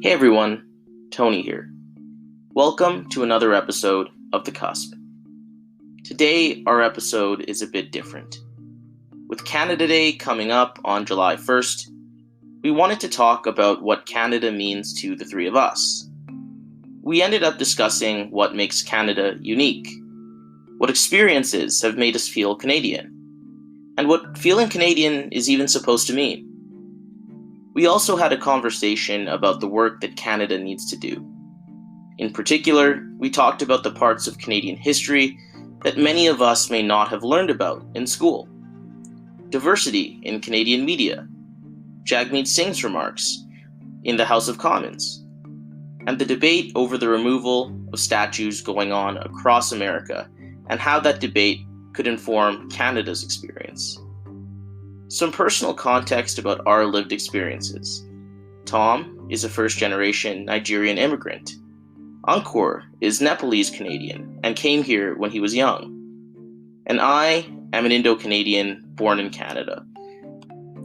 Hey everyone, Tony here. Welcome to another episode of The Cusp. Today, our episode is a bit different. With Canada Day coming up on July 1st, we wanted to talk about what Canada means to the three of us. We ended up discussing what makes Canada unique, what experiences have made us feel Canadian, and what feeling Canadian is even supposed to mean. We also had a conversation about the work that Canada needs to do. In particular, we talked about the parts of Canadian history that many of us may not have learned about in school. Diversity in Canadian media, Jagmeet Singh's remarks in the House of Commons, and the debate over the removal of statues going on across America and how that debate could inform Canada's experience. Some personal context about our lived experiences. Tom is a first-generation Nigerian immigrant. Ankur is Nepalese Canadian and came here when he was young. And I am an Indo-Canadian born in Canada.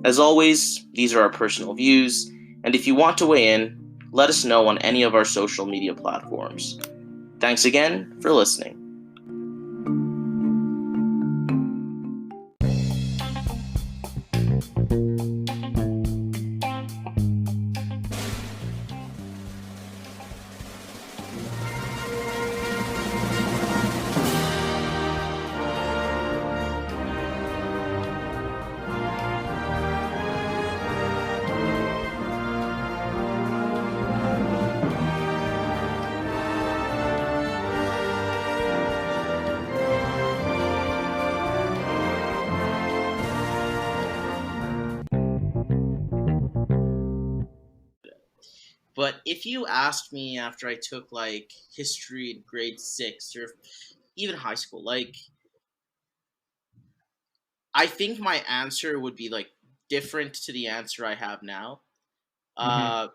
As always, these are our personal views, and if you want to weigh in, let us know on any of our social media platforms. Thanks again for listening. But if you asked me after I took history in grade 6 or even high school, I think my answer would be different to the answer I have now. Mm-hmm.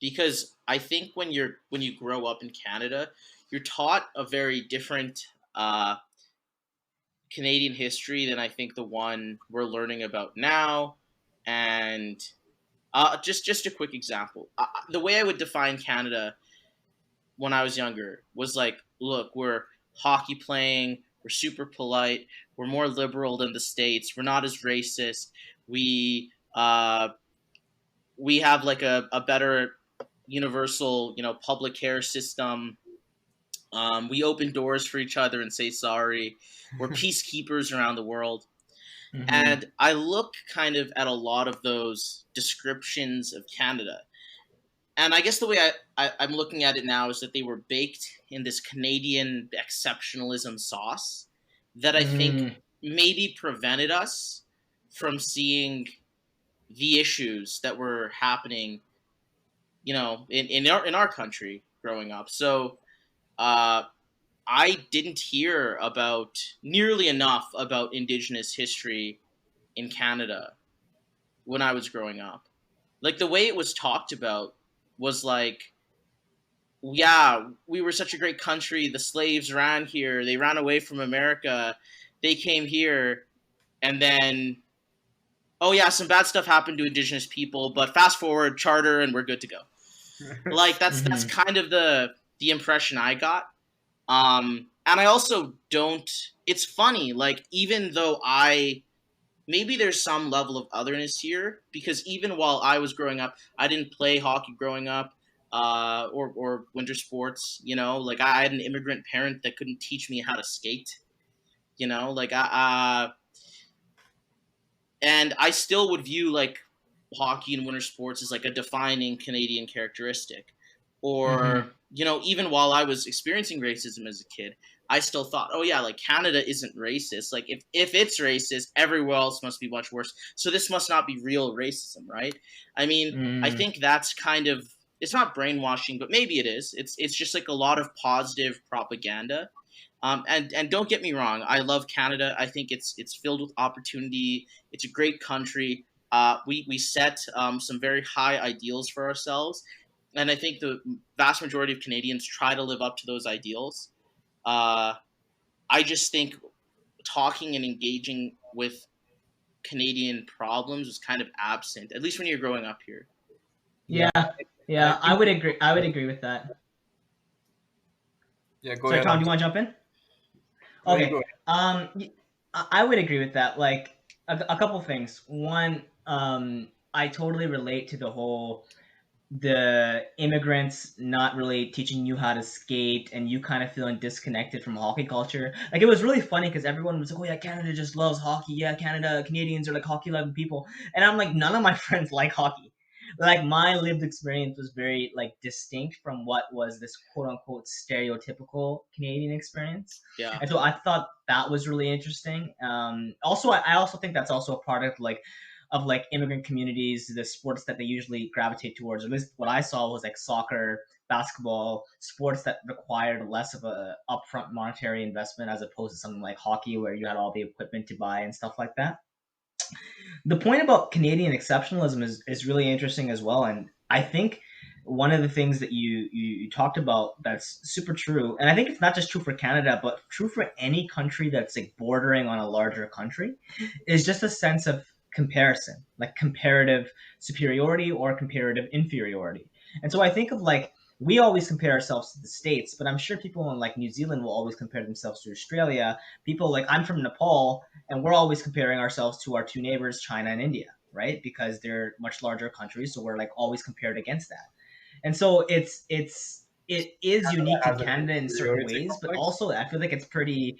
Because I think when you grow up in Canada, you're taught a very different Canadian history than I think the one we're learning about now. And just a quick example, the way I would define Canada when I was younger was look, we're hockey playing, we're super polite, we're more liberal than the States, we're not as racist, we have a better universal, public care system. We open doors for each other and say sorry. We're peacekeepers around the world. Mm-hmm. And I look kind of at a lot of those descriptions of Canada. And I guess the way I'm looking at it now is that they were baked in this Canadian exceptionalism sauce that I think Mm-hmm. maybe prevented us from seeing the issues that were happening, in our country growing up. So uh, I didn't hear about nearly enough about Indigenous history in Canada when I was growing up. Like the way it was talked about was yeah, we were such a great country. The slaves ran here. They ran away from America. They came here, and then oh yeah, some bad stuff happened to Indigenous people. But fast forward, charter, and we're good to go. That's Mm-hmm. kind of the impression I got. And I also don't. It's funny, even though maybe there's some level of otherness here because even while I was growing up, I didn't play hockey growing up, or winter sports. I had an immigrant parent that couldn't teach me how to skate. And I still would view hockey and winter sports as a defining Canadian characteristic. Mm-hmm. Or even while I was experiencing racism as a kid, I still thought, oh yeah, Canada isn't racist. If it's racist, everywhere else must be much worse. So this must not be real racism, right? I mean, I Mm-hmm. think that's kind of, it's not brainwashing, but maybe it is. It's just a lot of positive propaganda. And don't get me wrong, I love Canada. I think it's filled with opportunity. It's a great country. We set some very high ideals for ourselves, and I think the vast majority of Canadians try to live up to those ideals. Uh, I just think talking and engaging with Canadian problems is kind of absent, at least when you're growing up here. Yeah. And I Yeah, I think, would agree. I would agree with that. yeah, go Sorry, ahead. Tom, do you want to jump in? No, you go Okay. ahead. I would agree with that. Like a couple things. One, I totally relate to the immigrants not really teaching you how to skate and you kind of feeling disconnected from hockey culture. Like it was really funny because everyone was like, "Oh yeah, Canada just loves hockey. Yeah, Canadians are like hockey loving people." And I'm like, none of my friends like hockey. Like my lived experience was very like distinct from what was this quote unquote stereotypical Canadian experience. Yeah. And so I thought that was really interesting. Also, I also think that's also a product of like immigrant communities, the sports that they usually gravitate towards. At least what I saw was like soccer, basketball, sports that required less of a upfront monetary investment as opposed to something like hockey where you had all the equipment to buy and stuff like that. The point about Canadian exceptionalism is really interesting as well. And I think one of the things that you talked about that's super true, and I think it's not just true for Canada, but true for any country that's like bordering on a larger country, is just a sense of comparison, like comparative superiority or comparative inferiority. And so I think of like we always compare ourselves to the States, but I'm sure people in like New Zealand will always compare themselves to Australia. People like I'm from Nepal, and we're always comparing ourselves to our two neighbors, China and India, right? Because they're much larger countries, so we're like always compared against that. And so it is unique to Has an Canada in certain inferiority ways, but complex. also I feel like it's pretty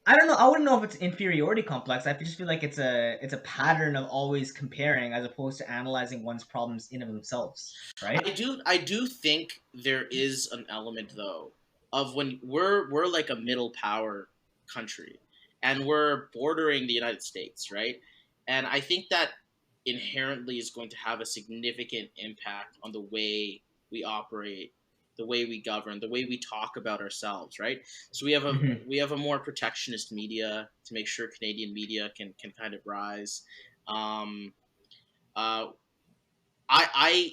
I don't know. I wouldn't know if it's inferiority complex. I just feel like it's a pattern of always comparing as opposed to analyzing one's problems in of themselves, right? I do think there is an element though of when we're like a middle power country and we're bordering the United States, right? And I think that inherently is going to have a significant impact on the way we operate, the way we govern, the way we talk about ourselves, right? So Mm-hmm. we have a more protectionist media to make sure Canadian media can kind of rise. Um, uh, I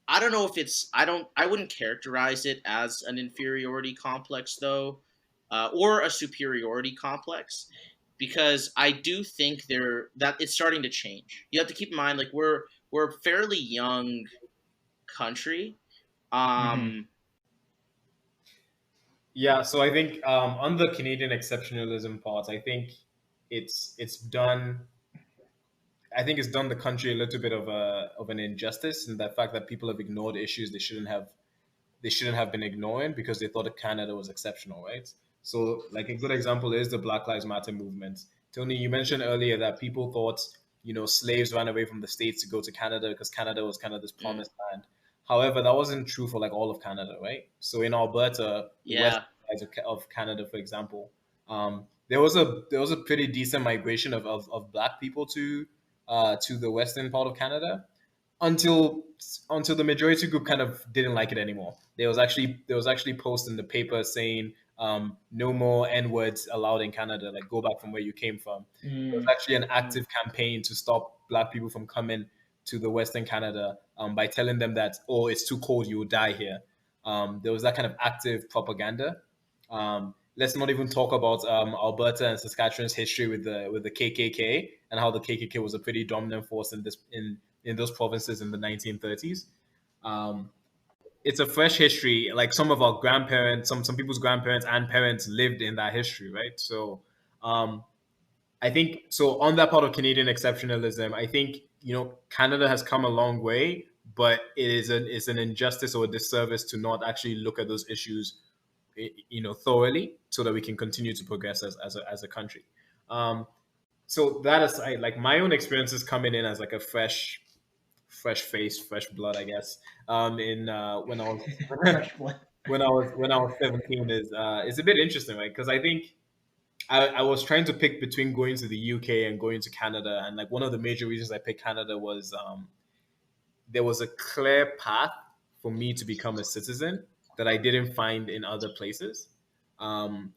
I don't know if it's I wouldn't characterize it as an inferiority complex though, or a superiority complex, because I do think that it's starting to change. You have to keep in mind like we're a fairly young country. Mm-hmm. Um, Yeah, so I think on the Canadian exceptionalism part, I think it's done. I think it's done the country a little bit of an injustice in the fact that people have ignored issues they shouldn't have been ignoring because they thought that Canada was exceptional, right? So, like a good example is the Black Lives Matter movement. Tony, you mentioned earlier that people thought, slaves ran away from the States to go to Canada because Canada was kind of this mm, promised land. However, that wasn't true for like all of Canada, right? So in Alberta, the west yeah, side of Canada, for example, there was a pretty decent migration of Black people to the western part of Canada until until the majority group kind of didn't like it anymore. There was actually posts in the paper saying no more N words allowed in Canada. Like go back from where you came from. There was Mm-hmm. actually an active campaign to stop Black people from coming to the Western Canada by telling them that it's too cold, you will die here. There was that kind of active propaganda. Let's not even talk about Alberta and Saskatchewan's history with the KKK and how the KKK was a pretty dominant force in those provinces in the 1930s. Um, it's a fresh history. Like some of our grandparents, some people's grandparents and parents lived in that history, right? So um, I think so on that part of Canadian exceptionalism, I think Canada has come a long way, but it's an injustice or a disservice to not actually look at those issues thoroughly so that we can continue to progress as a country. So that aside, like my own experiences coming in as like a fresh face, fresh blood, I guess. In when I was Fresh blood. when I was 17 is a bit interesting, right? Because I think I was trying to pick between going to the UK and going to Canada, and like one of the major reasons I picked Canada was there was a clear path for me to become a citizen that I didn't find in other places. mm,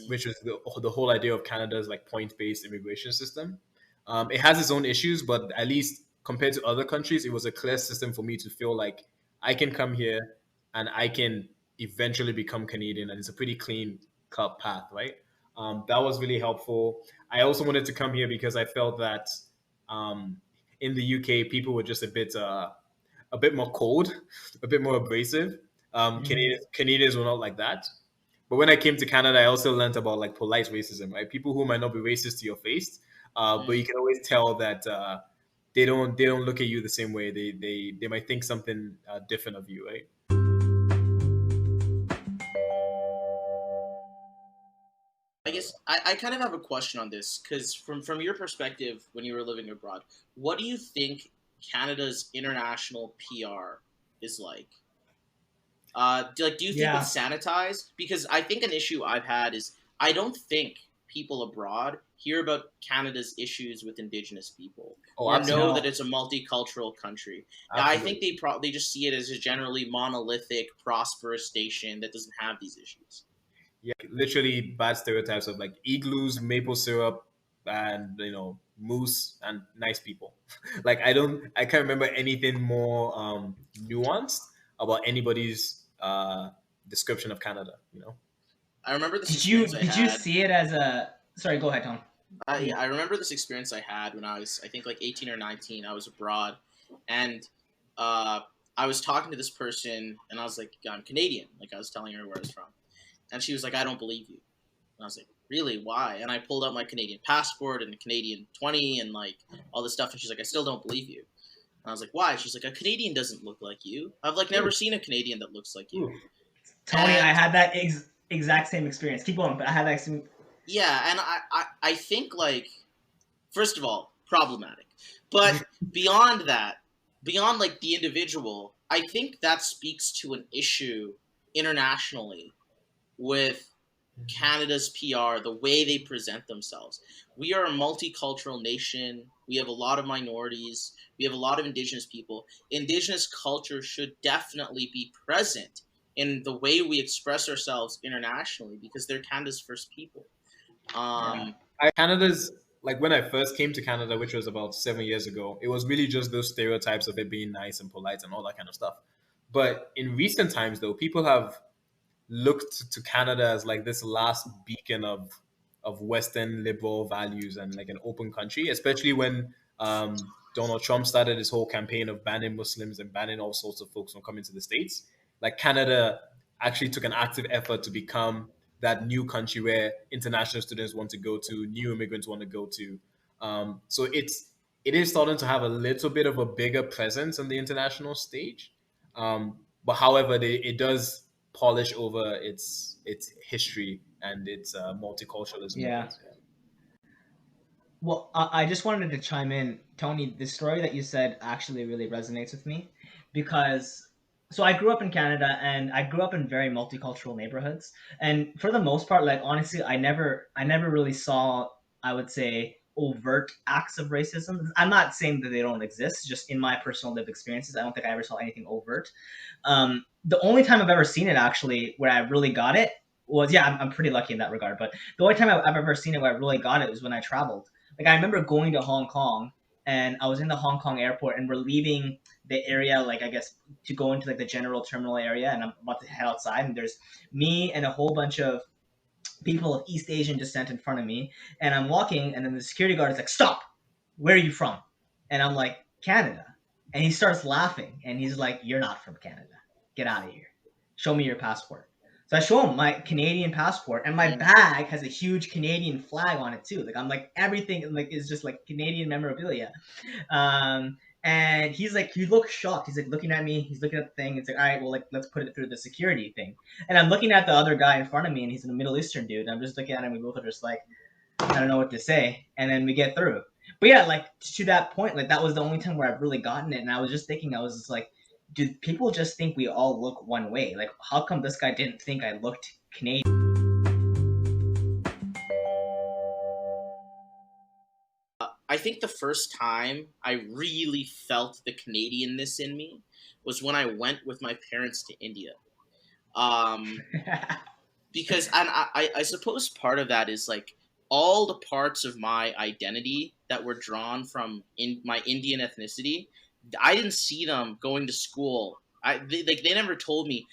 Which is the whole idea of Canada's like point based immigration system. It has its own issues, but at least compared to other countries, it was a clear system for me to feel like I can come here and I can eventually become Canadian, and it's a pretty clean cut path, right? That was really helpful. I also wanted to come here because I felt that um, in the UK, people were just a bit. a bit more cold, a bit more abrasive. Mhm. Canadians were not like that. But when I came to Canada, I also learned about like polite racism, right? People who might not be racist to your face, but you Mm. can always tell that they don't look at you the same way. They might think something different of you, right? I guess I kind of have a question on this because from your perspective when you were living abroad, what do you think Canada's international PR is like? Do you think Yeah. it's sanitized? Because I think an issue I've had is I don't think people abroad hear about Canada's issues with Indigenous people Oh, or know absolutely, that No. it's a multicultural country. I think absolutely. they just see it as a generally monolithic, prosperous nation that doesn't have these issues. Yeah, literally bad stereotypes of like igloos, maple syrup, and moose and nice people. Like I can't remember anything more nuanced about anybody's description of Canada. I remember this Did you experience I did you had. see it as a? Sorry, go ahead, Tom. Yeah, I remember this experience I had when I was, I think, like 18 or 19. I was abroad, and uh, I was talking to this person, and I was like, "I'm Canadian." Like I was telling her where I was from, and she was like, "I don't believe you." And I was like, "Really? Why?" And I pulled out my Canadian passport and the Canadian 20 and like all this stuff, and she's like, "I still don't believe you." And I was like, "Why?" She's like, "A Canadian doesn't look like you. I've like never Ooh, seen a Canadian that looks like you." ooh. Tony, I And had that exact same experience. Keep going, but I had that same. yeah, and I think like first of all, problematic. But beyond that, beyond like the individual, I think that speaks to an issue internationally with Canada's PR, the way they present themselves. We are a multicultural nation. We have a lot of minorities. We have a lot of Indigenous people. Indigenous culture should definitely be present in the way we express ourselves internationally because they're Canada's first people. Yeah. Um, Canada's like when I first came to Canada, which was about 7 years ago, it was really just those stereotypes of it being nice and polite and all that kind of stuff. But in recent times, though, people have looked to Canada as like this last beacon of Western liberal values and like an open country, especially when Donald Trump started his whole campaign of banning Muslims and banning all sorts of folks from coming to the States. Like Canada actually took an active effort to become that new country where international students want to go to, new immigrants want to go to. So it is starting to have a little bit of a bigger presence on the international stage. But however, it does polish over its history and its multiculturalism a Yeah. bit. Well, I just wanted to chime in, Tony. The story that you said actually really resonates with me because so I grew up in Canada and I grew up in very multicultural neighborhoods, and for the most part, like honestly, I never really saw, I would say, overt acts of racism. I'm not saying that they don't exist, just in my personal lived experiences, I don't think I ever saw anything overt. The only time I've ever seen it actually where I really got it was, yeah, I'm pretty lucky in that regard, but the only time I've ever seen it where I really got it was when I traveled. Like I remember going to Hong Kong and I was in the Hong Kong airport and we're leaving the area, like I guess to go into like the general terminal area, and I'm about to head outside and there's me and a whole bunch of people of East Asian descent in front of me, and I'm walking and then the security guard is like, "Stop! Where are you from?" And I'm like, "Canada." And he starts laughing and he's like, "You're not from Canada. Get out of here. Show me your passport." So I show him my Canadian passport, and my mm, bag has a huge Canadian flag on it too. Like I'm like everything like is just like Canadian memorabilia. And he's like, he looks shocked. He's like looking at me. He's looking at the thing. It's like, all right, well, like let's put it through the security thing. And I'm looking at the other guy in front of me, and he's a Middle Eastern dude. And I'm just looking at him. We both are just like, I don't know what to say. And then we get through. But yeah, like to that point, like that was the only time where I've really gotten it. And I was just thinking, I was just like, do people just think we all look one way? Like, how come this guy didn't think I looked Canadian? I think the first time I really felt the Canadianness in me was when I went with my parents to India. Um, because and I suppose part of that is like all the parts of my identity that were drawn from in my Indian ethnicity, I didn't see them going to school. They never told me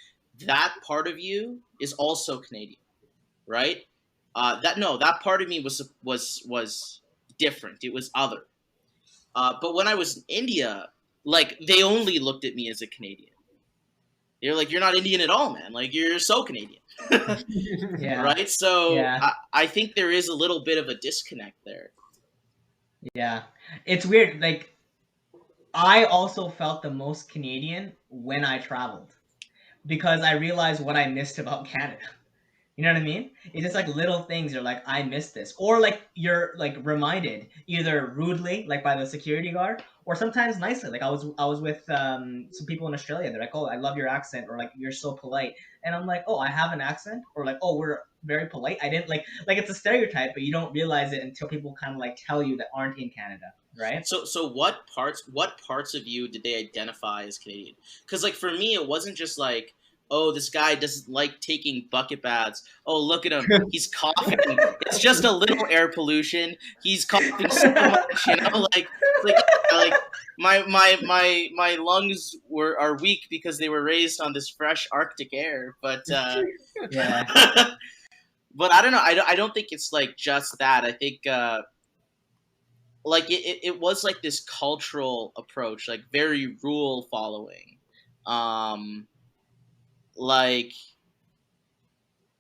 that part of you is also Canadian, right? That no, that part of me was different. It was other. But when I was in India, like they only looked at me as a Canadian. They're like, you're not Indian at all, man. Like you're so Canadian. Yeah. Right? So Yeah. I think there is a little bit of a disconnect there. Yeah. It's weird. Like, I also felt the most Canadian when I traveled because I realized what I missed about Canada. You know what I mean? It's just like little things. You're like, I missed this, or like you're like reminded either rudely, like by the security guard, or sometimes nicely. Like I was with some people in Australia. They're like, oh, I love your accent, or like you're so polite, and I'm like, oh, I have an accent, or like, oh, we're very polite. I didn't like it's a stereotype, but you don't realize it until people kind of like tell you that aren't in Canada, right? So what parts of you did they identify as Canadian? Because like for me, it wasn't just like, oh, this guy doesn't like taking bucket baths. Oh, look at him, he's coughing. It's just a little air pollution. He's coughing so much, you know, like my lungs are weak because they were raised on this fresh Arctic air. But Yeah. but I don't know. I don't think it's like just that. I think like it was like this cultural approach, like very rule following. Like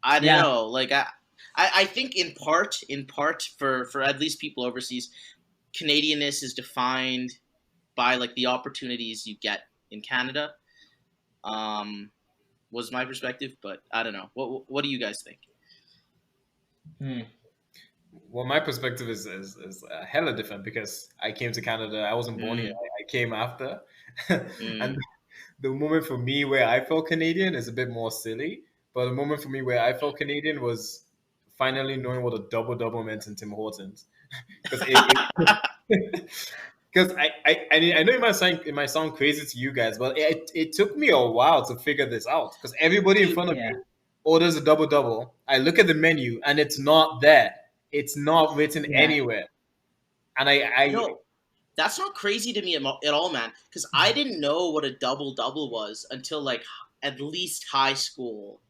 I don't Yeah. know. Like I think in part for at least people overseas, Canadianness is defined by like the opportunities you get in Canada. Was my perspective, but I don't know. What do you guys think? Well, my perspective is hella different because I came to Canada. I wasn't born here. I came after, and the moment for me where I felt Canadian is a bit more silly. But the moment for me where I felt Canadian was finally knowing what a double double meant in Tim Hortons, because because I know it might sound crazy to you guys, but it took me a while to figure this out because everybody in front of Yeah. me orders a double double. I look at the menu and it's not there. It's not written Yeah. anywhere. And I No, that's not crazy to me at all, man. Because I didn't know what a double double was until like at least high school.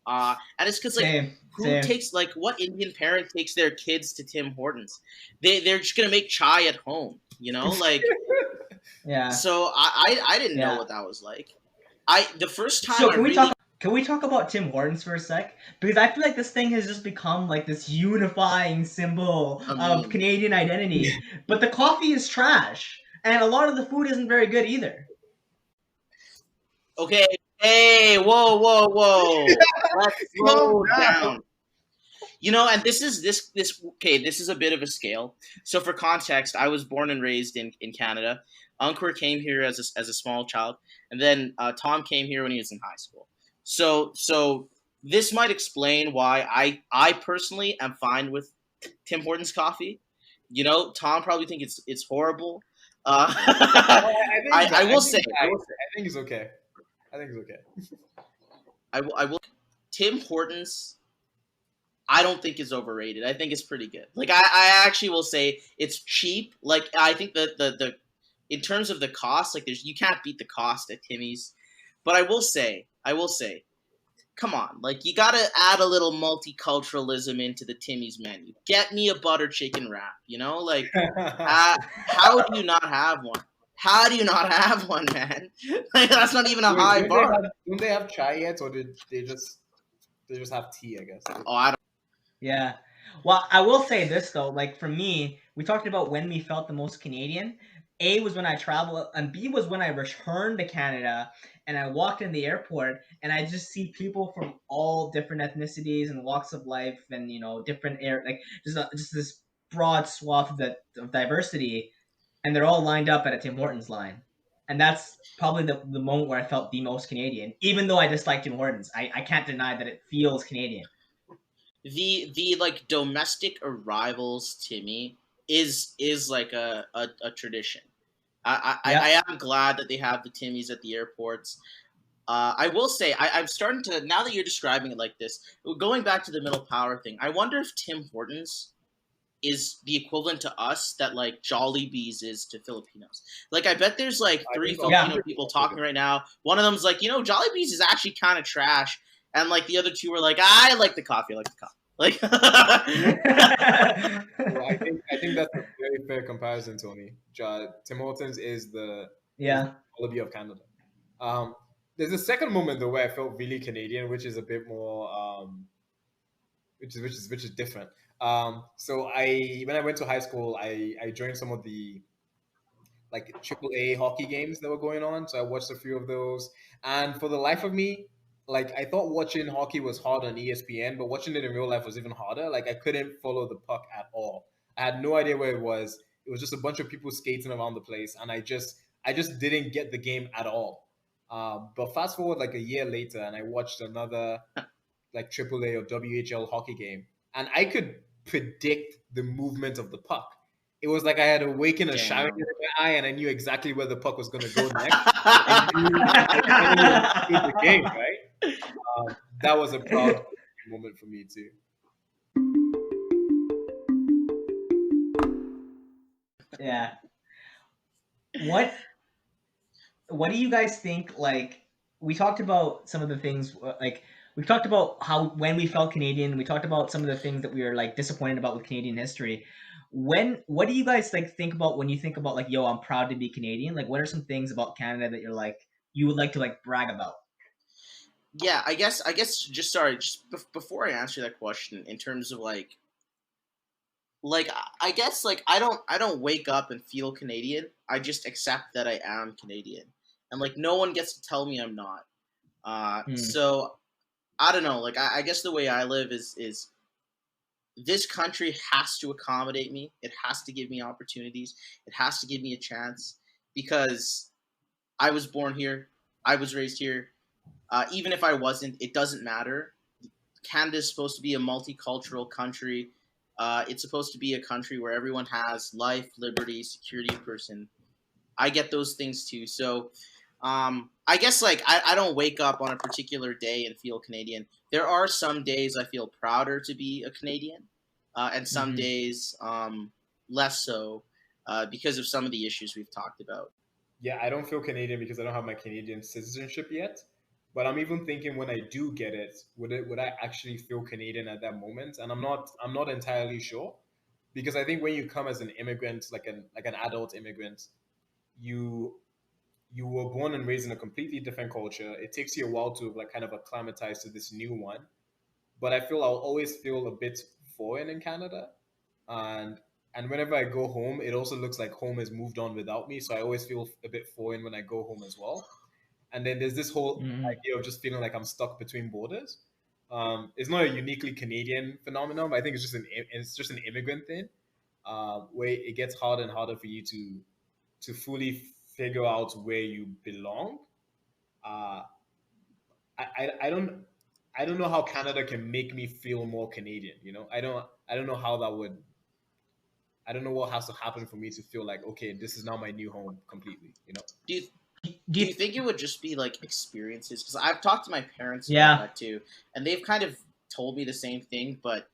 And it's because like Same. takes like what Indian parent takes their kids to Tim Hortons? They're just gonna make chai at home, you know, like. Yeah. So I didn't know Yeah. what that was like. The first time So I can we really can we talk about Tim Hortons for a sec? Because I feel like this thing has just become like this unifying symbol A of meme. Canadian identity. But the coffee is trash, and a lot of the food isn't very good either. Okay, hey, whoa. Let's slow down. You know, and this is a bit of a scale. So for context, I was born and raised in Canada. Ankur came here as a small child, and then Tom came here when he was in high school. So this might explain why I personally am fine with Tim Hortons coffee. You know, Tom probably think it's horrible. I will say I think it's okay. I think it's okay. I will. Tim Hortons, I don't think is overrated. I think it's pretty good. Like I actually will say it's cheap. Like I think the in terms of the cost, like you can't beat the cost at Timmy's. But I will say, come on, like you gotta add a little multiculturalism into the Timmy's menu. Get me a butter chicken wrap. You know, like how do you not have one? How do you not have one, man? Like, that's not even a high bar. Don't they have chai yet, or did they just have tea? I guess. Oh, I don't. Yeah. Well, I will say this though, like for me, we talked about when we felt the most Canadian. A was when I traveled, and B was when I returned to Canada and I walked in the airport and I just see people from all different ethnicities and walks of life and different like just this broad swath of diversity, and they're all lined up at a Tim Hortons line. And that's probably the moment where I felt the most Canadian, even though I dislike Tim Hortons. I can't deny that it feels Canadian. The like domestic arrivals, Timmy, is like a tradition. I am glad that they have the Timmys at the airports. I will say I'm starting to, now that you're describing it like this, going back to the middle power thing. I wonder if Tim Hortons is the equivalent to us that like Jollibee's is to Filipinos. Like I bet there's like 3 Filipino people talking right now. One of them's like, Jollibee's is actually kind of trash, and like the other 2 were like, I like the coffee, I like the coffee. Like, well, I think that's a very fair comparison, Tony. Tim Hortons is the is the Yeah. quality of Canada. There's a second moment though where I felt really Canadian, which is a bit more, which is different. So when I went to high school, I joined some of the like AAA hockey games that were going on. So I watched a few of those, and for the life of me, like I thought watching hockey was hard on ESPN, but watching it in real life was even harder. Like I couldn't follow the puck at all. I had no idea where it was. It was just a bunch of people skating around the place, and I just didn't get the game at all. But fast forward like a year later, and I watched another like AAA or WHL hockey game, and I could predict the movement of the puck. It was like I had awakened a shine in my eye, and I knew exactly where the puck was going to go next. I finally understood the game, right? That was a proud moment for me too. Yeah. What do you guys think? Like, we talked about some of the things. Like, we talked about how when we felt Canadian. We talked about some of the things that we were like disappointed about with Canadian history. What do you guys like think about when you think about like, yo, I'm proud to be Canadian? Like, what are some things about Canada that you're like you would like to like brag about? Yeah, I guess just sorry, just before I answer that question, in terms of like I guess like I don't wake up and feel Canadian. I just accept that I am Canadian, and like no one gets to tell me I'm not. Hmm. So I don't know. Like I guess the way I live is this country has to accommodate me. It has to give me opportunities. It has to give me a chance because I was born here. I was raised here. Even if I wasn't, it doesn't matter. Canada is supposed to be a multicultural country. It's supposed to be a country where everyone has life, liberty, security, person. I get those things too. So I guess like I don't wake up on a particular day and feel Canadian. There are some days I feel prouder to be a Canadian, and some Hmm. days less so because of some of the issues we've talked about. Yeah, I don't feel Canadian because I don't have my Canadian citizenship yet. But I'm even thinking when I do get it, would I actually feel Canadian at that moment? And I'm not entirely sure because I think when you come as an immigrant, like an adult immigrant, you you were born and raised in a completely different culture. It takes you a while to like kind of acclimatize to this new one. But I feel I'll always feel a bit foreign in Canada, and and whenever I go home, it also looks like home has moved on without me. So I always feel a bit foreign when I go home as well. And then there's this whole Hmm. idea of just feeling like I'm stuck between borders. It's not a uniquely Canadian phenomenon, but I think it's just an immigrant thing, where it gets harder and harder for you to fully figure out where you belong. Uh, I don't know how Canada can make me feel more Canadian. I don't know how that would. I don't know what has to happen for me to feel like okay, this is now my new home completely. Do you Do do you? you think it would just be like experiences? Because I've talked to my parents about Yeah. that too, and they've kind of told me the same thing, but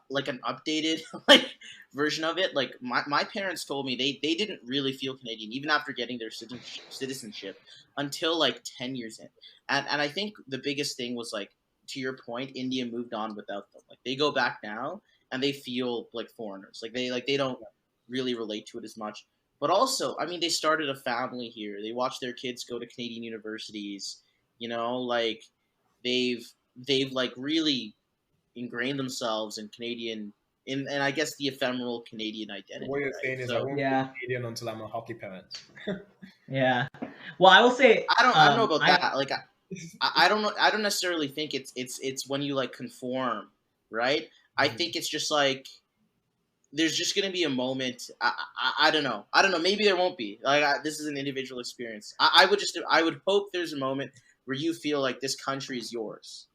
like an updated like version of it. Like my parents told me they didn't really feel Canadian even after getting their citizenship until like 10 years in, and I think the biggest thing was like to your point, India moved on without them. Like they go back now and they feel like foreigners. Like they don't really relate to it as much, but also, I mean, they started a family here. They watch their kids go to Canadian universities. Like they've they've like really ingrained themselves in Canadian and I guess the ephemeral Canadian So what identity, you're right? saying is I So won't feel Yeah. Canadian until I'm a hockey parent. Yeah. Well, I will say, I don't know about I that. Like I don't know. I don't necessarily think it's when you like conform, right? I Mhm. think it's just like there's just gonna be a moment. I don't know. I don't know. Maybe there won't be. This is an individual experience. I would hope there's a moment where you feel like this country is yours.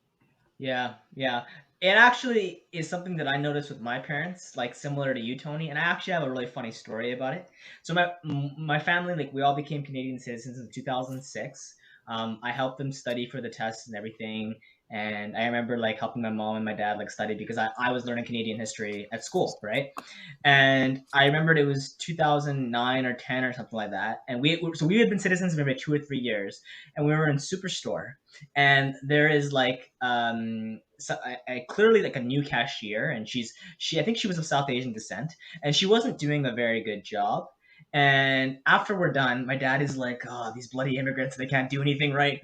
Yeah, yeah. It actually is something that I noticed with my parents, like similar to you, Tony. And I actually have a really funny story about it. So my family, like we all became Canadian citizens in 2006. I helped them study for the tests and everything. And I remember like helping my mom and my dad like study because I was learning Canadian history at school, right? And I remembered it was 2009 or 10 or something like that. And we had been citizens for maybe 2 or 3 years, and we were in Superstore, and there is like I clearly like a new cashier, and she I think she was of South Asian descent, and she wasn't doing a very good job. And after we're done, my dad is like, "Oh, these bloody immigrants, they can't do anything right."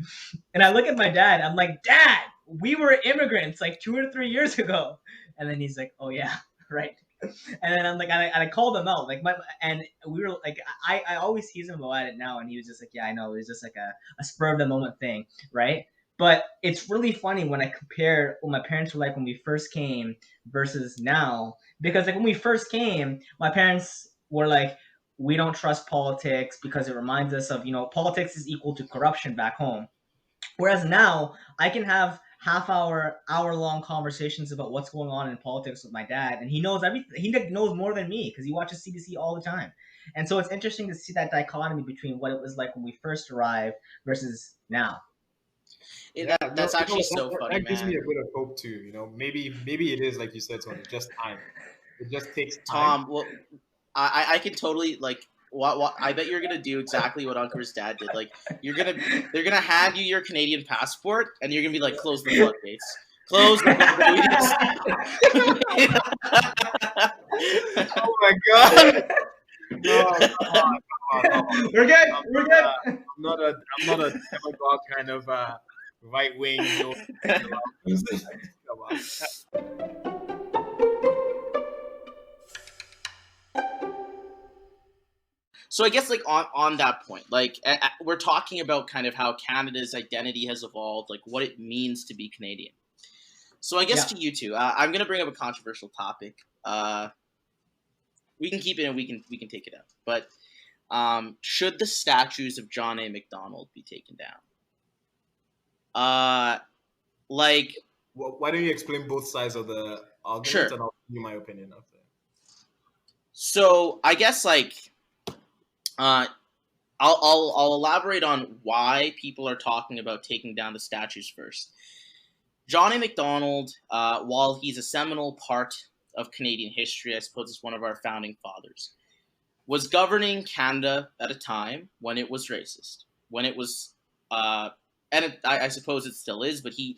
And I look at my dad, I'm like, "Dad, we were immigrants like 2 or 3 years ago." And then he's like, "Oh yeah, right." And then I'm like, I called him out, like and we were like, I always tease him about it now, and he was just like, "Yeah, I know, it was just like a spur of the moment thing, right?" But it's really funny when I compare what my parents were like when we first came versus now, because like when we first came, my parents were like, "We don't trust politics because it reminds us of, politics is equal to corruption back home." Whereas now I can have hour long conversations about what's going on in politics with my dad, and he knows everything. He knows more than me because he watches CBC all the time. And so it's interesting to see that dichotomy between what it was like when we first arrived versus now. That's actually so funny, that gives me man. a bit of hope too. Maybe it is like you said, Tony, just time. It just takes time. Tom, well, I can totally like what I bet you're gonna do exactly what Uncle's dad did. Like they're gonna hand you your Canadian passport and you're gonna be like, close the floodgates. Close the floodgates. Oh my god! No, come on. We're good. We're good. I'm not a demagogue kind of right wing. Come on. So I guess like on that point, like we're talking about kind of how Canada's identity has evolved, like what it means to be Canadian. So I guess Yeah. to you two, I'm gonna bring up a controversial topic. We can keep it and we can take it out. But should the statues of John A. Mcdonald be taken down? Like, Well, why don't you explain both sides of the argument, Sure. and I'll give you my opinion after. so I guess like I'll elaborate on why people are talking about taking down the statues first. John A. Macdonald, while he's a seminal part of Canadian history, I suppose it's one of our founding fathers, was governing Canada at a time when it was racist, when it was, I suppose it still is, but he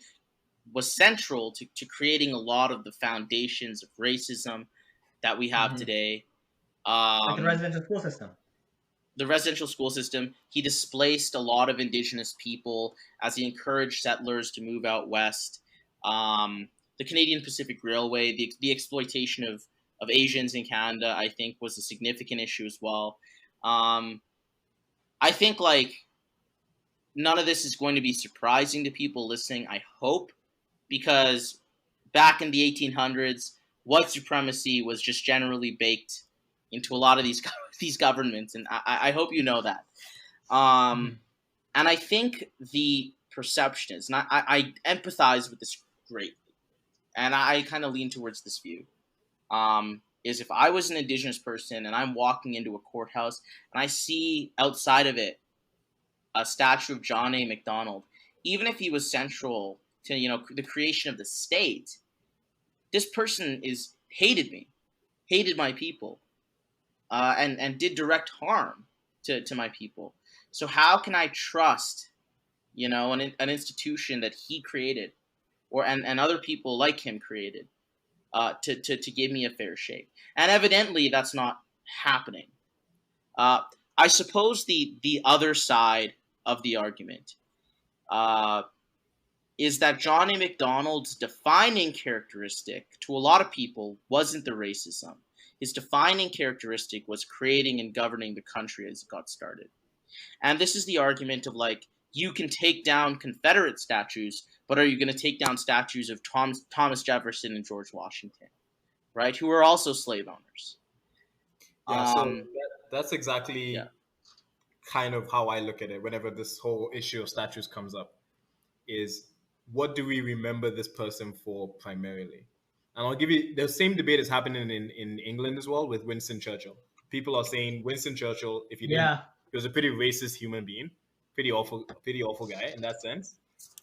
was central to creating a lot of the foundations of racism that we have today. Like the residential school system. The residential school system. He displaced a lot of Indigenous people as he encouraged settlers to move out west. The Canadian Pacific Railway, the exploitation of Asians in Canada, I think, was a significant issue as well. I think like none of this is going to be surprising to people listening, I hope, because back in the 1800s, white supremacy was just generally baked into a lot of these governments, and I hope you know that. And I think the perception is, and I empathize with this greatly, and I kind of lean towards this view, is if I was an Indigenous person and I'm walking into a courthouse and I see outside of it a statue of John A. Macdonald, even if he was central to the creation of the state, this person hated me, hated my people, and did direct harm to my people. So how can I trust, an institution that he created, and other people like him created, to give me a fair shake? And evidently, that's not happening. I suppose the other side of the argument is that John A. Macdonald's defining characteristic to a lot of people wasn't the racism. His defining characteristic was creating and governing the country as it got started. And this is the argument of like, you can take down Confederate statues, but are you going to take down statues of Thomas Jefferson and George Washington, right? Who were also slave owners. Yeah, so that's exactly kind of how I look at it whenever this whole issue of statues comes up, is what do we remember this person for primarily? And I'll give you the same debate is happening in England as well with Winston Churchill. People are saying Winston Churchill, if you didn't, he was a pretty racist human being, pretty awful guy in that sense.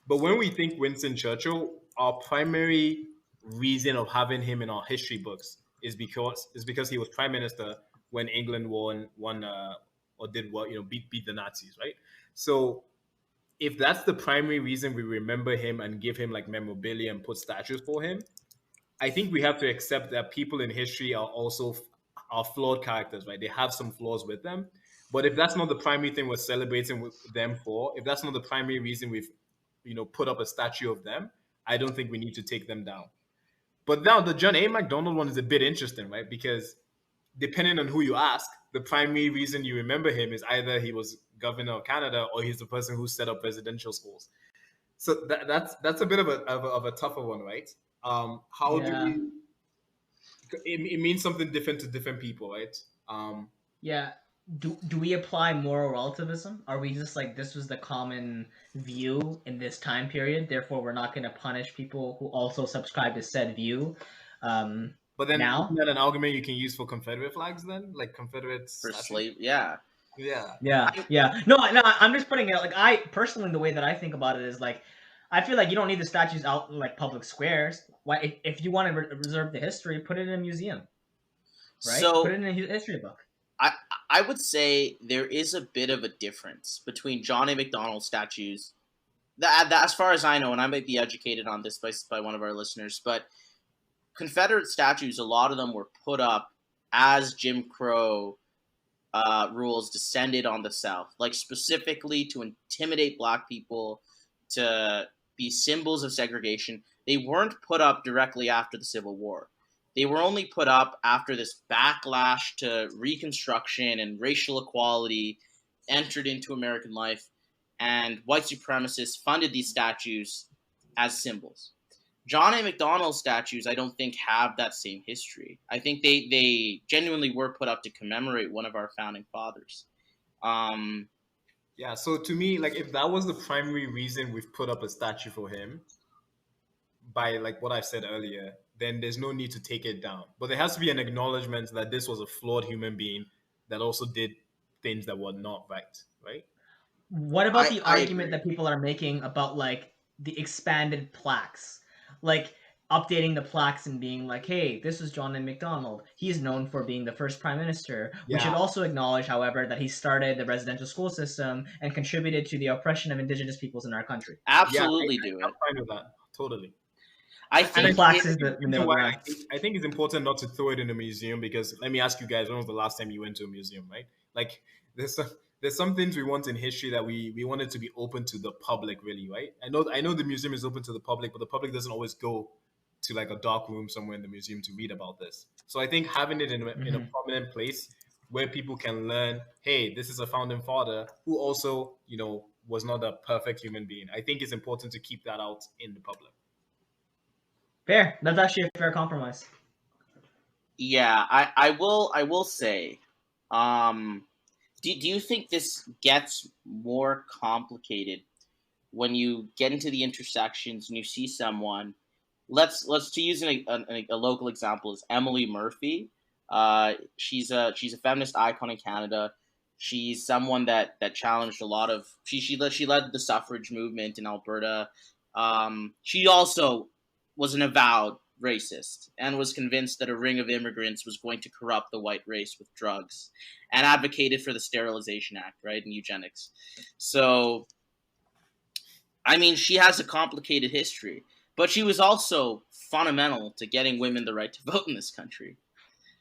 But when we think Winston Churchill, our primary reason of having him in our history books is because he was prime minister when England won or did what, beat the Nazis, right? So if that's the primary reason we remember him and give him like memorabilia and put statues for him, I think we have to accept that people in history are also are flawed characters, right? They have some flaws with them. But if that's not the primary thing we're celebrating with them for, if that's not the primary reason we've, put up a statue of them, I don't think we need to take them down. But now the John A. McDonald one is a bit interesting, right? Because depending on who you ask, the primary reason you remember him is either he was governor of Canada or he's the person who set up residential schools. So that's a bit of a tougher one, right? How do Yeah. we? It means something different to different people, right? Yeah. Do we apply moral relativism? Are we just like this was the common view in this time period, therefore we're not going to punish people who also subscribe to said view? But then Now? isn't that an argument you can use for Confederate flags then, like Confederate For statues? slave, yeah. Yeah. Yeah. No, I'm just putting it like I personally the way that I think about it is like I feel like you don't need the statues out in like public squares. Why if you want to reserve the history, put it in a museum, right? So Put it in a history book. I would say there is a bit of a difference between John A. McDonald statues. That as far as I know, and I might be educated on this by one of our listeners, but Confederate statues, a lot of them were put up as Jim Crow rules descended on the South, like specifically to intimidate Black people, to be symbols of segregation. They weren't put up directly after the Civil War. They were only put up after this backlash to Reconstruction and racial equality entered into American life, and white supremacists funded these statues as symbols. John A. McDonald statues, I don't think, have that same history. I think they genuinely were put up to commemorate one of our founding fathers. Yeah, so to me, like if that was the primary reason we've put up a statue for him, by like what I said earlier, then there's no need to take it down. But there has to be an acknowledgement that this was a flawed human being that also did things that were not right? What about the I argument agree. that people are making about like the expanded plaques? Like updating the plaques and being like, hey, this was John A. McDonald. He's known for being the first prime minister. We should Yeah. also acknowledge, however, that he started the residential school system and contributed to the oppression of indigenous peoples in our country. Yeah, Absolutely do I'm it. fine with that. Totally. I And think plaques it, is the middle why ground. I think it's important not to throw it in a museum because let me ask you guys, when was the last time you went to a museum, right? Like there's some things we want in history that we want it to be open to the public, really, right? I know the museum is open to the public, but the public doesn't always go to like a dark room somewhere in the museum to read about this. So I think having it in a prominent place where people can learn, hey, this is a founding father who also, was not a perfect human being. I think it's important to keep that out in the public. Fair. That's actually a fair compromise. yeah, I will say, do you think this gets more complicated when you get into the intersections and you see someone? Let's to use a local example is Emily Murphy. She's a feminist icon in Canada. She's someone that challenged a lot of she led the suffrage movement in Alberta. She also was an avowed racist and was convinced that a ring of immigrants was going to corrupt the white race with drugs, and advocated for the Sterilization Act, right, and eugenics. So, I mean, she has a complicated history, but she was also fundamental to getting women the right to vote in this country.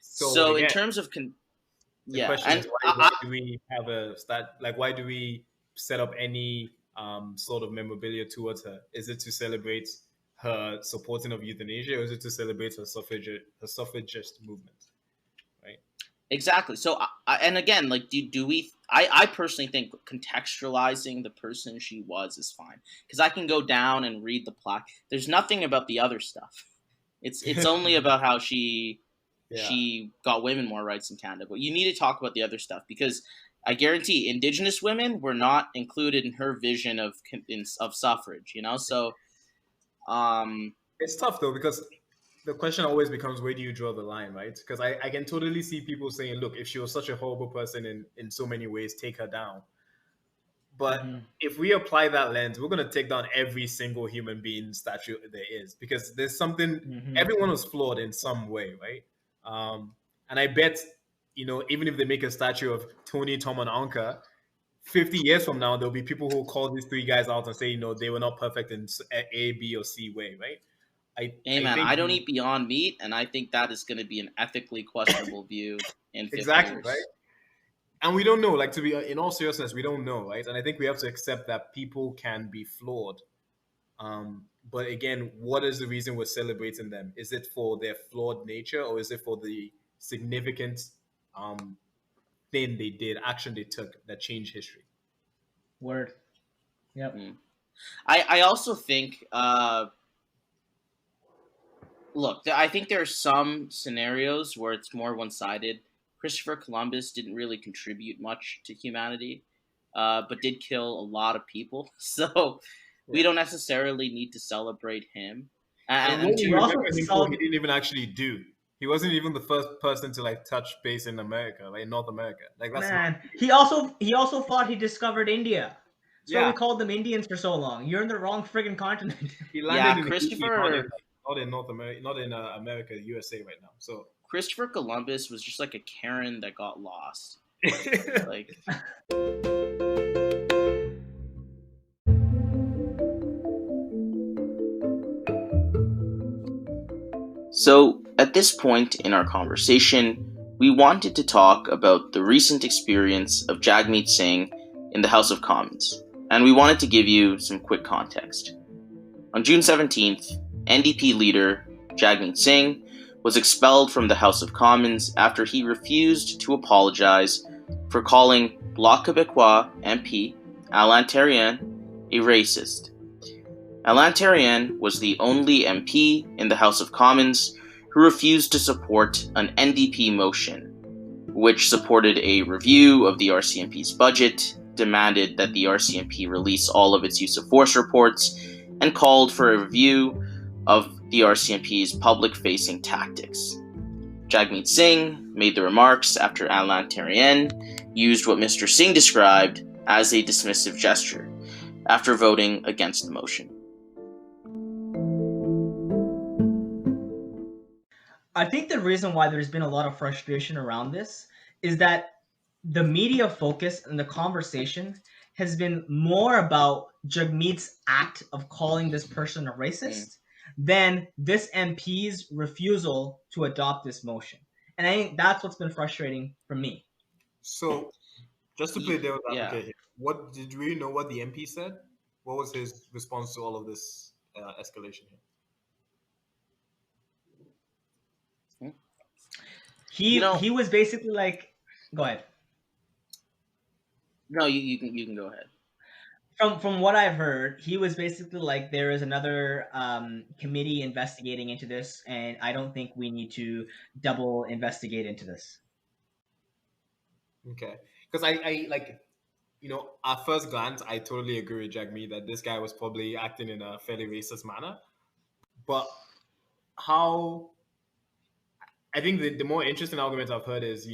So, in Again, terms of the yeah, question is and why do we have a stat? Like, why do we set up any sort of memorabilia towards her? Is it to celebrate her supporting of euthanasia, or is it to celebrate her suffragist movement? Right. exactly. So, and again, like, do we? I personally think contextualizing the person she was is fine because I can go down and read the plaque. There's nothing about the other stuff. It's only about how she got women more rights in Canada. But you need to talk about the other stuff because I guarantee Indigenous women were not included in her vision of suffrage. So It's tough though because the question always becomes where do you draw the line, right? Because I can totally see people saying, look, if she was such a horrible person in so many ways, take her down. But if we apply that lens, we're going to take down every single human being statue there is because there's something, everyone was flawed in some way, right? And I bet, even if they make a statue of Tony, Tom, and Anka, 50 years from now, there'll be people who call these three guys out and say, they were not perfect in A, B, or C way, right? Hey man, I don't eat Beyond Meat, and I think that is going to be an ethically questionable view. in 50 Exactly, years. right? And we don't know, like, to be in all seriousness, we don't know, right? And I think we have to accept that people can be flawed. But again, what is the reason we're celebrating them? Is it for their flawed nature, or is it for the significant um, thing they did, action they took that changed history? Word. Yep. I also think, look, I think there are some scenarios where it's more one sided. Christopher Columbus didn't really contribute much to humanity, but did kill a lot of people. So we don't necessarily need to celebrate him. And And what we We're to also remember him for, he celebrating. didn't even actually do. He wasn't even the first person to like touch base in America, like North America. Like that's not. Man, he also thought he discovered India. That's why Yeah, we called them Indians for so long. You're in the wrong friggin' continent. he yeah, landed in Haiti, Christopher not in North America, not in America, USA right now. So Christopher Columbus was just like a Karen that got lost. Like, So, at this point in our conversation, we wanted to talk about the recent experience of Jagmeet Singh in the House of Commons, and we wanted to give you some quick context. On June 17th, NDP leader Jagmeet Singh was expelled from the House of Commons after he refused to apologize for calling Bloc Québécois MP Alain Terrien a racist. Alain Terrien was the only MP in the House of Commons who refused to support an NDP motion, which supported a review of the RCMP's budget, demanded that the RCMP release all of its use of force reports, and called for a review of the RCMP's public-facing tactics. Jagmeet Singh made the remarks after Alain Terrien used what Mr. Singh described as a dismissive gesture, after voting against the motion. I think the reason why there's been a lot of frustration around this is that the media focus and the conversation has been more about Jagmeet's act of calling this person a racist than this MP's refusal to adopt this motion. And I think that's what's been frustrating for me. so just to play devil's yeah. advocate here, what did we know what the MP said? What was his response to all of this escalation here? He was basically like, go ahead. No, you can go ahead. From what I've heard, he was basically like, there is another committee investigating into this, and I don't think we need to double investigate into this. Okay, because I like, at first glance, I totally agree with Jagmeet that this guy was probably acting in a fairly racist manner. But how? I think the more interesting argument I've heard is,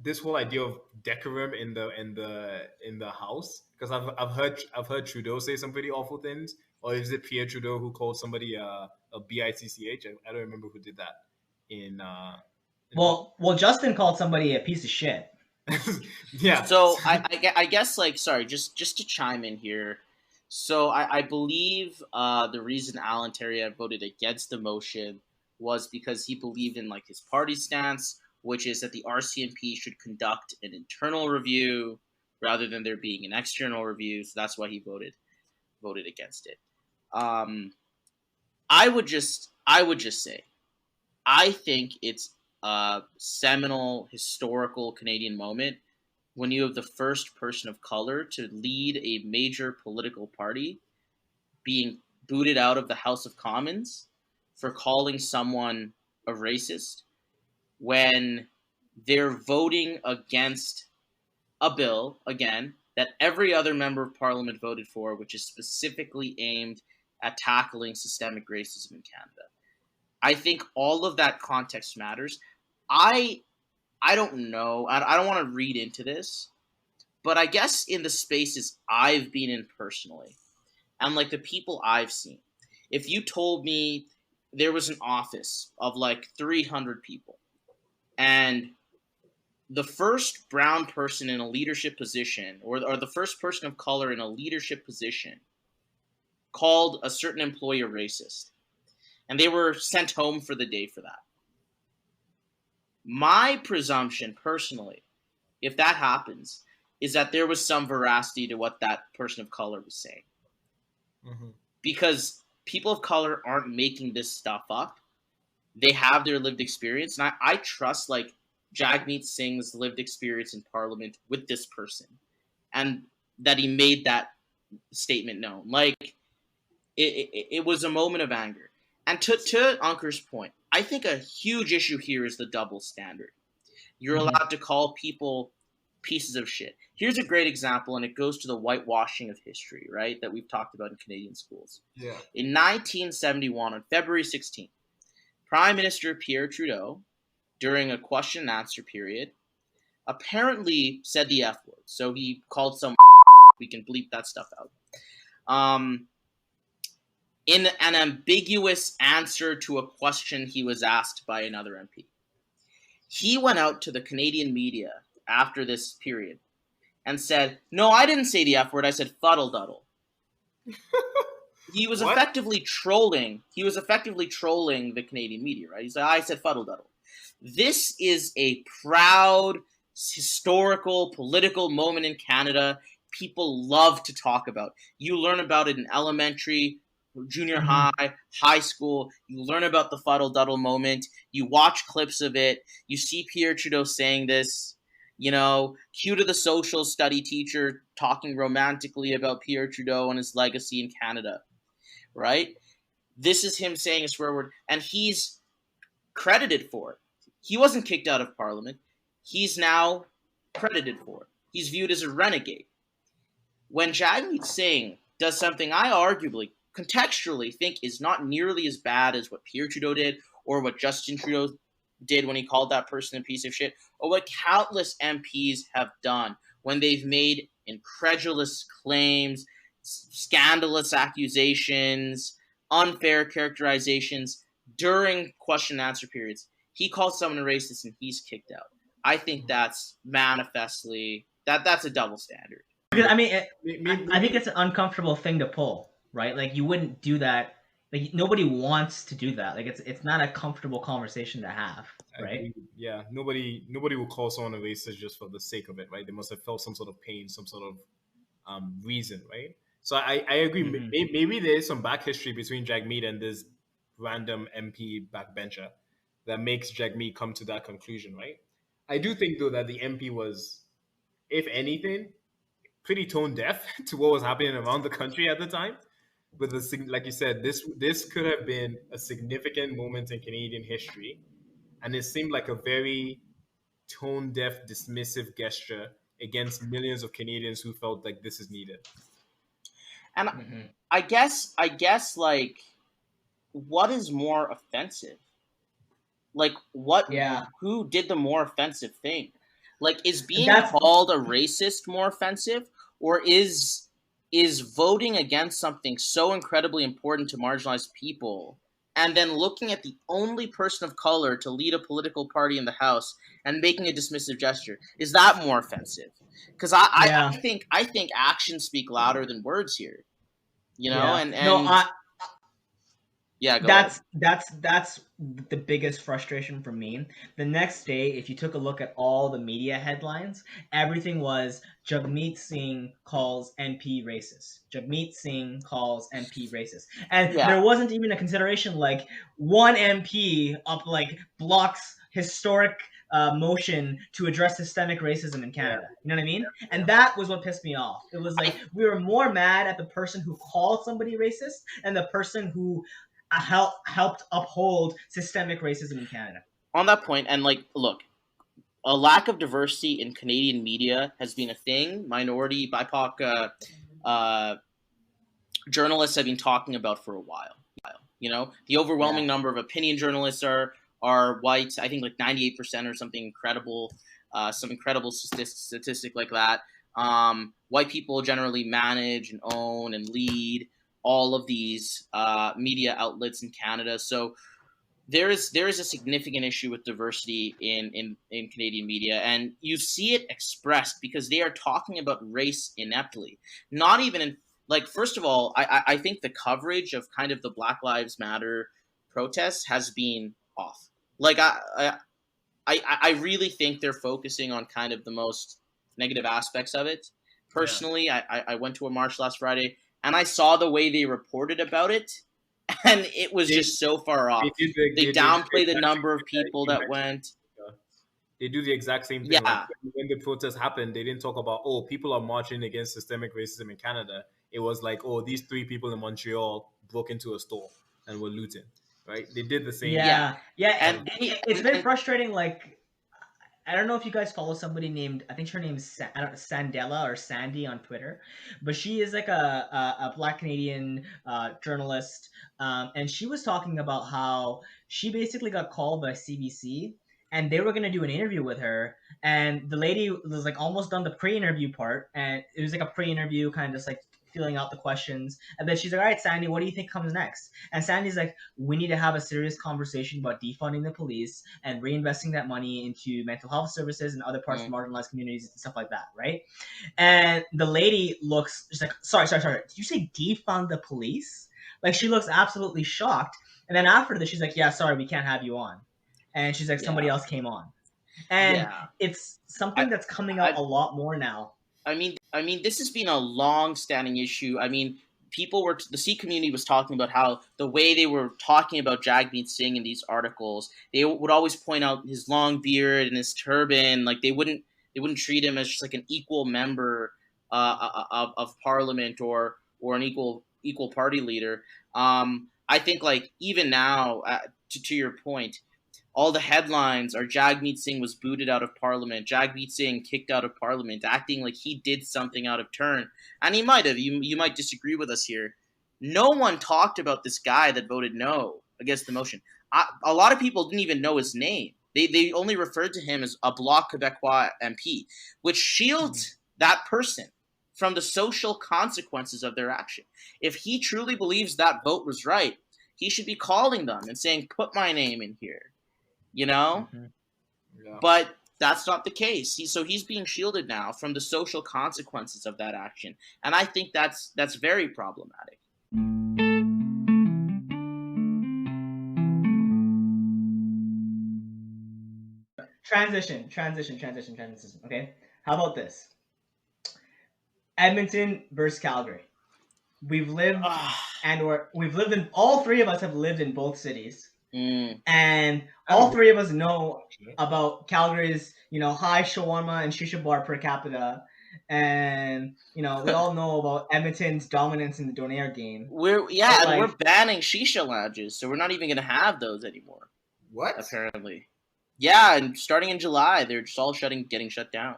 this whole idea of decorum in the house, because I've heard Trudeau say some pretty awful things, or is it Pierre Trudeau who called somebody a bitch? I don't remember who did that in Well, Justin called somebody a piece of shit. yeah. So I guess, like, sorry, just to chime in here. So I believe the reason Alan Terrien voted against the motion was because he believed in, like, his party stance, which is that the RCMP should conduct an internal review rather than there being an external review. So that's why he voted against it. I would just say, I think it's a seminal historical Canadian moment when you have the first person of color to lead a major political party being booted out of the House of Commons for calling someone a racist when they're voting against a bill, again, that every other member of parliament voted for, which is specifically aimed at tackling systemic racism in Canada. I think all of that context matters. I don't know. I don't want to read into this, but I guess in the spaces I've been in personally, and like the people I've seen, if you told me there was an office of like 300 people, and the first brown person in a leadership position, or the first person of color in a leadership position, called a certain employee a racist, and they were sent home for the day for that, My presumption, personally, if that happens, is that there was some veracity to what that person of color was saying. Mm-hmm. Because people of color aren't making this stuff up. They have their lived experience. And I trust, like, Jagmeet Singh's lived experience in Parliament with this person. And that he made that statement known. Like, it was a moment of anger. And to Ankur's point, I think a huge issue here is the double standard. You're allowed to call people pieces of shit. Here's a great example, and it goes to the whitewashing of history, right, that we've talked about in Canadian schools. Yeah. In 1971, on February 16th, Prime Minister Pierre Trudeau, during a question and answer period, apparently said the F word. So he called some we can bleep that stuff out. In an ambiguous answer to a question he was asked by another MP. He went out to the Canadian media after this period and said, "No, I didn't say the F word, I said fuddle-duddle." He was effectively trolling. He was effectively trolling the Canadian media, right? He said, "I said fuddle-duddle." This is a proud, historical, political moment in Canada. People love to talk about. You learn about it in elementary, junior high, high school. You learn about the fuddle-duddle moment. You watch clips of it. You see Pierre Trudeau saying this. You know, cue to the social study teacher talking romantically about Pierre Trudeau and his legacy in Canada, right? This is him saying a swear word, and he's credited for it. He wasn't kicked out of Parliament. He's now credited for it. He's viewed as a renegade. When Jagmeet Singh does something I arguably, contextually, think is not nearly as bad as what Pierre Trudeau did or what Justin Trudeau did when he called that person a piece of shit, or what countless MPs have done when they've made incredulous claims, scandalous accusations, unfair characterizations during question and answer periods. He calls someone a racist and he's kicked out. I think that's manifestly that's a double standard. Because, I mean, I think it's an uncomfortable thing to pull, right? Like, you wouldn't do that. Like, nobody wants to do that. Like, it's not a comfortable conversation to have, right? Yeah, nobody will call someone a racist just for the sake of it, right? They must have felt some sort of pain, some sort of reason, right? So I agree. Maybe there is some back history between Jagmeet and this random MP backbencher that makes Jagmeet come to that conclusion, right? I do think, though, that the MP was, if anything, pretty tone deaf to what was happening around the country at the time. But like you said, this could have been a significant moment in Canadian history, and it seemed like a very tone deaf, dismissive gesture against millions of Canadians who felt like this is needed. And I guess, like, what is more offensive? Like, what? Yeah. Who did the more offensive thing? Like, is being called a racist more offensive, or is voting against something so incredibly important to marginalized people, and then looking at the only person of color to lead a political party in the House and making a dismissive gesture, is that more offensive? Because I think actions speak louder than words here. You know, That's the biggest frustration for me. The next day, if you took a look at all the media headlines, everything was Jagmeet Singh calls MP racist. Jagmeet Singh calls MP racist. And there wasn't even a consideration like one MP blocks historic motion to address systemic racism in Canada. You know what I mean? And that was what pissed me off. It was like we were more mad at the person who called somebody racist and the person who helped uphold systemic racism in Canada. On that point, and like, look, a lack of diversity in Canadian media has been a thing. Minority, BIPOC journalists have been talking about for a while. You know, the overwhelming number of opinion journalists are white. I think like 98% or something incredible, some incredible statistic like that. White people generally manage and own and lead all of these media outlets in Canada. So there is a significant issue with diversity in Canadian media, and you see it expressed because they are talking about race ineptly. Not even in, like, first of all, I think the coverage of kind of the Black Lives Matter protests has been off. Like, I really think they're focusing on kind of the most negative aspects of it. Personally, I went to a march last Friday, and I saw the way they reported about it, and it was just so far off. They downplay the number of people that went. They do the exact same thing. Yeah. Like when the protests happened, they didn't talk about, oh, people are marching against systemic racism in Canada. It was like, oh, these 3 people in Montreal broke into a store and were looting. Right? They did the same. Yeah. And it's been frustrating. Like, I don't know if you guys follow somebody named, I think her name's Sandella or Sandy on Twitter, but she is like a Black Canadian journalist, and she was talking about how she basically got called by CBC, and they were going to do an interview with her, and the lady was like almost done the pre-interview part, and it was like a pre-interview kind of just like filling out the questions, and then she's like, all right, Sandy, what do you think comes next? And Sandy's like, we need to have a serious conversation about defunding the police and reinvesting that money into mental health services and other parts of marginalized communities and stuff like that, right? And the lady looks just like, sorry, did you say defund the police? Like, she looks absolutely shocked, and then after this she's like, yeah, sorry, we can't have you on. And she's like, somebody else came on. And it's something that's coming out a lot more now. I mean, this has been a long-standing issue. I mean, the Sikh community was talking about how the way they were talking about Jagmeet Singh in these articles, they would always point out his long beard and his turban. Like, they wouldn't treat him as just like an equal member of parliament or an equal party leader. I think, like, even now, to your point, all the headlines are Jagmeet Singh was booted out of parliament, Jagmeet Singh kicked out of parliament, acting like he did something out of turn. And he might have. You might disagree with us here. No one talked about this guy that voted no against the motion. A lot of people didn't even know his name. They only referred to him as a Bloc Québécois MP, which shields that person from the social consequences of their action. If he truly believes that vote was right, he should be calling them and saying, put my name in here. You know? Yeah. But that's not the case. He's being shielded now from the social consequences of that action. And I think that's very problematic. Transition. Okay? How about this? Edmonton versus Calgary. We've lived all 3 of us have lived in both cities. And all 3 of us know about Calgary's, high shawarma and shisha bar per capita, and we all know about Edmonton's dominance in the donaire game. We're banning Shisha Lounges, so we're not even gonna have those anymore. What? Apparently, yeah, and starting in July, they're just all getting shut down.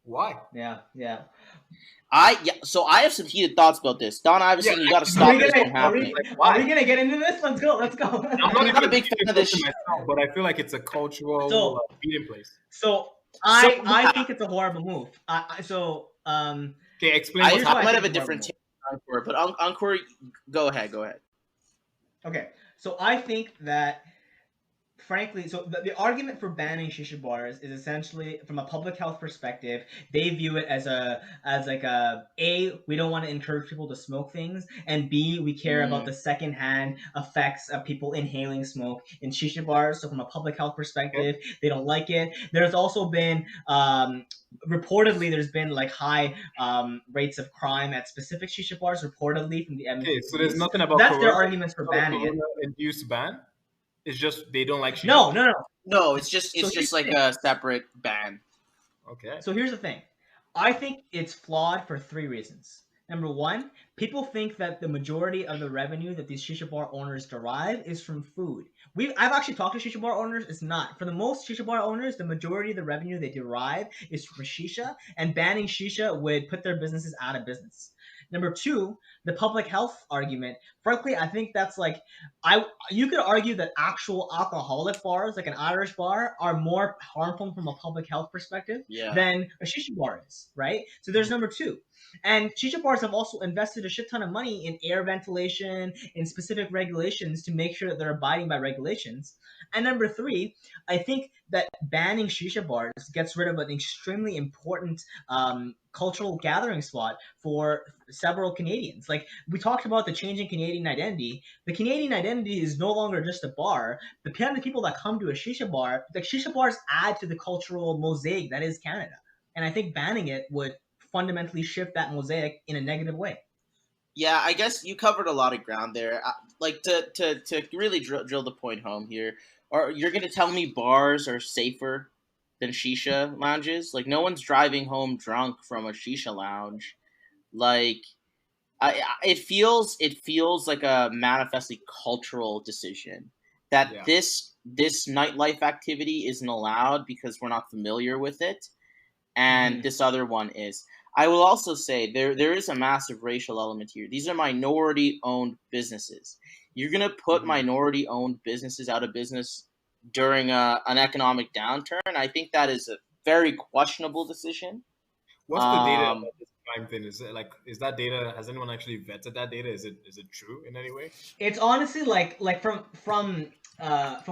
Why? Yeah. So I have some heated thoughts about this. Don Iverson, you got to stop this from happening. Are we gonna get into this? Let's go. I'm not a big fan of this myself, but I feel like it's a cultural meeting place. So I think it's a horrible move. Okay, explain. I might have a different take on Encore, but Encore, go ahead. Okay, so I think that, frankly, so the argument for banning shisha bars is essentially, from a public health perspective, they view it as we don't want to encourage people to smoke things, and B, we care about the secondhand effects of people inhaling smoke in shisha bars. So from a public health perspective, they don't like it. There's also been reportedly there's been like high rates of crime at specific shisha bars, reportedly, from the Edmonton. Okay, so there's nothing about that's their arguments for banning it. Induced ban. It's just they don't like shisha. No. It's just like a separate ban. Okay. So here's the thing. I think it's flawed for 3 reasons. Number 1, people think that the majority of the revenue that these shisha bar owners derive is from food. I've actually talked to shisha bar owners. It's not. For the most shisha bar owners, the majority of the revenue they derive is from shisha, and banning shisha would put their businesses out of business. Number 2, the public health argument. Frankly, I think that's like, you could argue that actual alcoholic bars, like an Irish bar, are more harmful from a public health perspective than a shisha bar is, right? So there's number 2. And shisha bars have also invested a shit ton of money in air ventilation, in specific regulations to make sure that they're abiding by regulations. And number 3, I think that banning shisha bars gets rid of an extremely important cultural gathering spot for several Canadians. Like, we talked about the changing Canadian Canadian identity. The Canadian identity is no longer just a bar. The kind of people that come to a shisha bar, like shisha bars add to the cultural mosaic that is Canada. And I think banning it would fundamentally shift that mosaic in a negative way. Yeah, I guess you covered a lot of ground there. Like to really drill the point home here, or you're gonna tell me bars are safer than shisha lounges? Like no one's driving home drunk from a shisha lounge. Like it feels like a manifestly cultural decision that Yeah. this nightlife activity isn't allowed because we're not familiar with it, and this other one is. I will also say there is a massive racial element here. These are minority owned businesses. You're gonna put minority owned businesses out of business during an economic downturn. I think that is a very questionable decision. What's the data Um, about this crime thing? Is that data? Has anyone actually vetted that data? Is it true in any way? It's honestly like from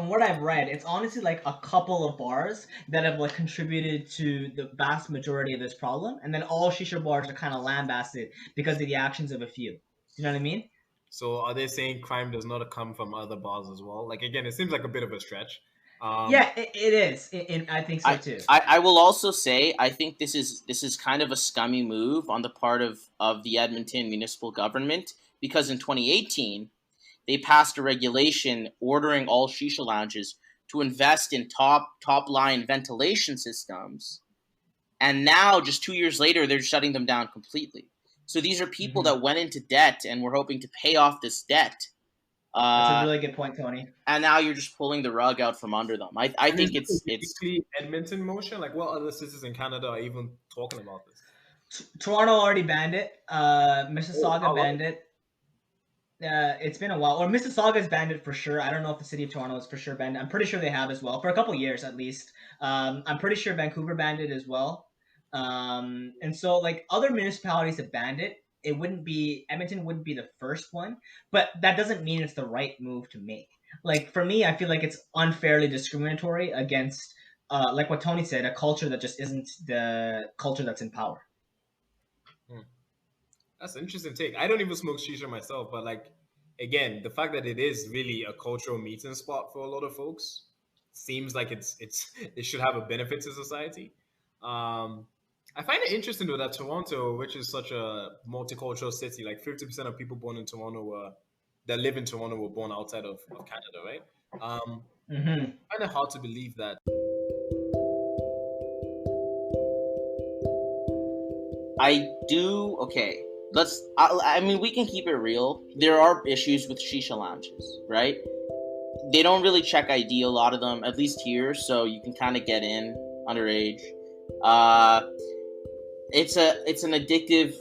what I've read, it's honestly like a couple of bars that have like contributed to the vast majority of this problem, and then all shisha bars are kind of lambasted because of the actions of a few. You know what I mean? So are they saying crime does not come from other bars as well? Like again, it seems like a bit of a stretch. Yeah, it is. I think so too. I will also say I think this is kind of a scummy move on the part of the Edmonton municipal government, because in 2018 they passed a regulation ordering all shisha lounges to invest in top line ventilation systems, and now just 2 years later they're shutting them down completely. So these are people that went into debt and were hoping to pay off this debt. That's a really good point, Tony. And now you're just pulling the rug out from under them. I think it's uniquely Edmonton motion. Like what other cities in Canada are even talking about this? Toronto already banned it. Mississauga banned it. It's been a while. Or Mississauga's banned it for sure. I don't know if the city of Toronto is for sure banned it. I'm pretty sure they have as well, for a couple years at least. I'm pretty sure Vancouver banned it as well. And so like other municipalities have banned it. Edmonton wouldn't be the first one, but that doesn't mean it's the right move to make. Like for me, I feel like it's unfairly discriminatory against, like what Tony said, a culture that just isn't the culture that's in power. That's an interesting take. I don't even smoke shisha myself, but like again, the fact that it is really a cultural meeting spot for a lot of folks seems like it should have a benefit to society. I find it interesting though that Toronto, which is such a multicultural city, like 50% of people born in Toronto that live in Toronto were born outside of Canada, right? I find it hard to believe that. I do okay. I mean, we can keep it real. There are issues with shisha lounges, right? They don't really check ID, a lot of them, at least here, so you can kind of get in underage. It's an addictive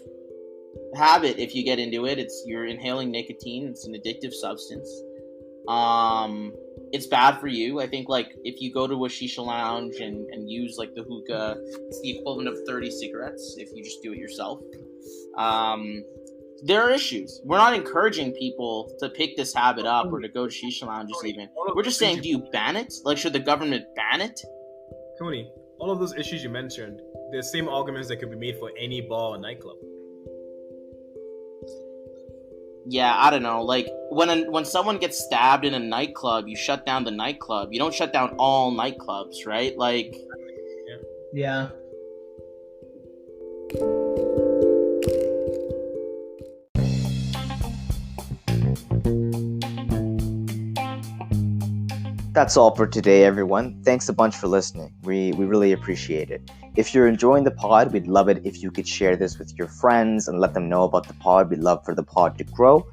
habit if you get into it. You're inhaling nicotine. It's an addictive substance. It's bad for you. I think like if you go to a shisha lounge and use like the hookah, it's the equivalent of 30 cigarettes if you just do it yourself. There are issues. We're not encouraging people to pick this habit up or to go to shisha lounges even. We're just saying, do you ban it? Like, should the government ban it? Tony, all of those issues you mentioned, the same arguments that could be made for any bar or nightclub. Yeah, I don't know. Like, when someone gets stabbed in a nightclub, you shut down the nightclub. You don't shut down all nightclubs, right? Like... Yeah. That's all for today, everyone. Thanks a bunch for listening. We really appreciate it. If you're enjoying the pod, we'd love it if you could share this with your friends and let them know about the pod. We'd love for the pod to grow.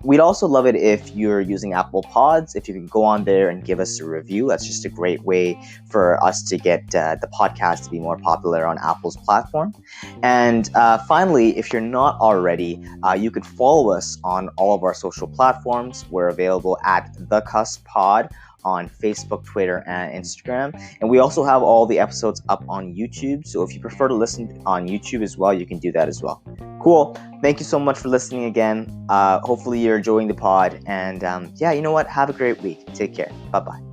We'd also love it if you're using Apple Pods, if you can go on there and give us a review. That's just a great way for us to get the podcast to be more popular on Apple's platform. And finally, if you're not already, you could follow us on all of our social platforms. We're available at The Cusp Pod on Facebook, Twitter, and Instagram. And we also have all the episodes up on YouTube. So if you prefer to listen on YouTube as well, you can do that as well. Cool. Thank you so much for listening again. Hopefully you're enjoying the pod. And yeah, you know what? Have a great week. Take care. Bye-bye.